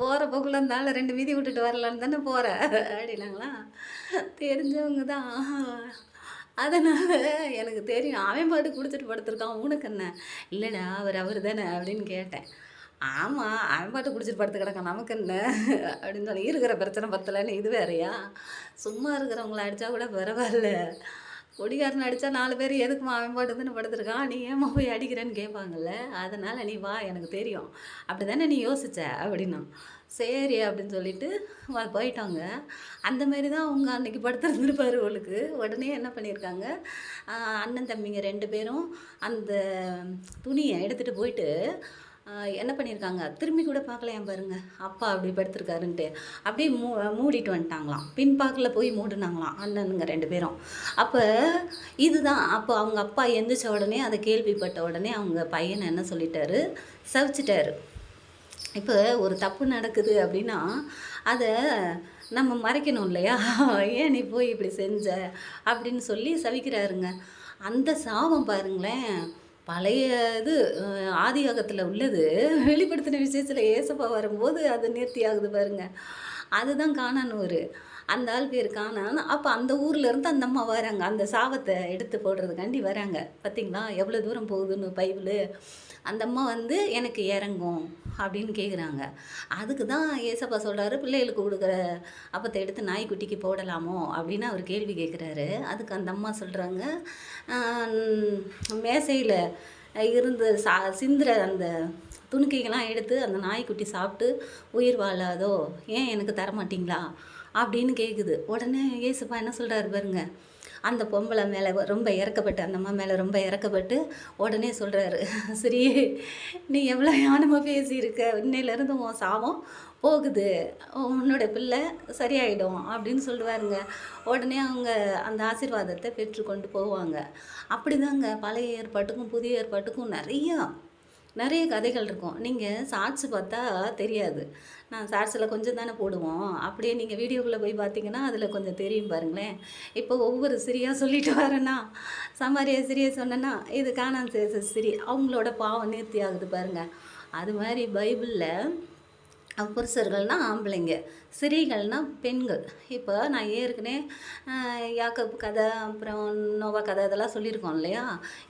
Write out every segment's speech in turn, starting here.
போகிற போக்குல இருந்தாலும் 2 வீதி விட்டுட்டு வரலான்னு தானே போகிற அப்படின்னாங்களா. தெரிஞ்சவங்க தான். அதனால எனக்கு தெரியும். அவன் பாட்டுக்கு குடிச்சிட்டு படுத்துருக்கான். உனக்கு என்ன? இல்லடா அவரு தானே அப்படின்னு கேட்டேன். ஆமா. அவன் பாட்டுக்கு குடிச்சிட்டு படுத்து கிடக்கான். நமக்கு என்ன? அப்படின்னு சொல்லி இருக்கிற பிரச்சனை பத்தலன்னு இது வேறயா? சும்மா இருக்கிறவங்கள அடிச்சா கூட பரவால்ல. குடிகாரன அடிச்சா 4 பேர் எதுக்கும்மா அவன் பாட்டுக்கு தானே படுத்துருக்கான். நீ ஏம்மா போய் அடிக்கிறேன்னு கேட்பாங்கல்ல. அதனால நீ வா எனக்கு தெரியும். அப்படிதானே நீ யோசிச்ச அப்படின்னா. சரி அப்படின்னு சொல்லிட்டு போயிட்டாங்க. அந்த மாரி தான் அவங்க அன்னைக்கு படுத்திருந்திருப்பாரு போலுக்கு. உடனே என்ன பண்ணியிருக்காங்க, அ அண்ணன் தம்பிங்க 2 பேரும் அந்த துணிய எடுத்துட்டு போயிட்டு, அ என்ன பண்ணியிருக்காங்க, திரும்பி கூட பார்க்கலையாம் பாருங்க. அப்பா அப்படி படுத்திருக்காருன்ட்டு. அப்படியே மூடிட்டு வந்துட்டாங்களாம். பின்பாக்குல போய் மூடுனாங்களாம் அண்ணனுங்க 2 பேரும். அப்ப இதுதான் அப்போ அவங்க அப்பா எந்திரிச்ச உடனே அத கேள்விப்பட்ட உடனே அவங்க பையன என்ன சொல்லிட்டாரு, சவிச்சுட்டாரு. இப்ப ஒரு தப்பு நடக்குது அப்படின்னா, அத நம்ம மறைக்கணும் இல்லையா? "ஏன் நீ போய் இப்படி செஞ்ச?" அப்படின்னு சொல்லி சபிக்கிறாருங்க. அந்த சாபம் பாருங்களேன், பழைய இது அ ஆதியாகத்துல உள்ளது வெளிப்படுத்தின விஷயத்துல ஏசப்பா வரும்போது அது நேர்த்தி ஆகுது பாருங்க. அதுதான் கானான் ஊரு. அந்த ஆள் பேரு கானான். அப்ப அந்த ஊர்ல இருந்து அந்த அம்மா வராங்க. அந்த சாபத்த எடுத்து போடுறதுக்காண்டி வராங்க. பார்த்தீங்களா? எவ்வளோ தூரம் போகுதுன்னு பைபிளு. அந்த அம்மா வந்து எனக்கு இறங்கும் அப்படின்னு கேட்குறாங்க. அதுக்கு தான் ஏசப்பா சொல்றாரு, பிள்ளைகளுக்கு குடுக்குற அப்பத்த எடுத்து நாய்க்குட்டிக்கு போடலாமோ? அப்படின்னு அவர் கேள்வி கேட்குறாரு. அதுக்கு அந்த அம்மா சொல்றாங்க, அ மேசையில இருந்து சிந்துற அந்த துணிக்கைகள்லாம் எடுத்து அந்த நாய்க்குட்டி சாப்பிட்டு உயிர் வாழாதோ? ஏன் எனக்கு தரமாட்டீங்களா? அப்படின்னு கேட்குது. உடனே ஏசப்பா என்ன சொல்றாரு பாருங்க. அந்த பொம்பள மேல ரொம்ப இரக்கப்பட்டு அந்த அம்மா மேல ரொம்ப இரக்கப்பட்டு உடனே சொல்றாரு, "சரி நீ எவ்வளோ ஞானமா பேசியிருக்க. இன்னையிலேருந்து உன் சாபம் போகுது. உன்னோட பிள்ளை சரியாயிடும்." அப்படின்னு சொல்லுவாருங்க. உடனே அவங்க அந்த ஆசீர்வாதத்த பெற்றுக்கொண்டு போவாங்க. அப்படிதாங்க பழைய ஏற்பாட்டுக்கும், புதிய ஏற்பாட்டுக்கும் நெறைய கதைகள் இருக்கும். நீங்க ஷார்ட்ஸ் பார்த்தா தெரியாது. நான் ஷார்ட்ஸில கொஞ்சம் தானே போடுவோம். அப்படியே நீங்க வீடியோக்குள்ள போய் பார்த்தீங்கன்னா, அதில கொஞ்சம் தெரியும் பாருங்களேன். இப்போ ஒவ்வொரு சிரியா சொல்லிட்டு வரேன்னா, சமாரியா சிரிய சொன்னேன்னா, இது கானான் தேச சிரி. அவங்களோட பாவம் நேர்த்தி ஆகுது பாருங்க. அது மாரி பைபிள்ல புருஷர்கள்னா ஆம்பளைங்க, ஸ்திரீகள்னா பெண்கள். இப்போ நான் ஏற்கனவே யாக்கோபு கதை, அப்புறம் நோவா கதை இதெல்லாம் சொல்லியிருக்கோம் இல்லையா?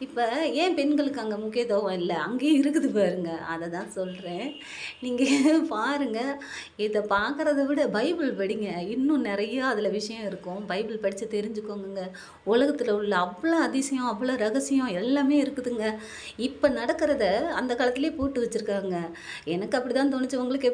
இப்போ ஏன் பெண்களுக்கு அங்கே முக்கியத்துவம் இல்ல? அங்கேயும் இருக்குது பாருங்க. அத தான் சொல்றேன். நீங்க பாருங்க. இத பார்க்குறத விட பைபிள் படிங்க. இன்னும் நெறையா அதில விஷயம் இருக்கும். பைபிள் படிச்சு தெரிஞ்சுக்கோங்கங்க. உலகத்தில உள்ள அவ்வளோ அதிசயம், அவ்வளோ ரகசியம் எல்லாமே இருக்குதுங்க. இப்ப நடக்கிறத அந்த காலத்திலேயே போட்டு வச்சிருக்காங்க. எனக்கு அப்படிதான் தோணுச்சு. உங்களுக்கு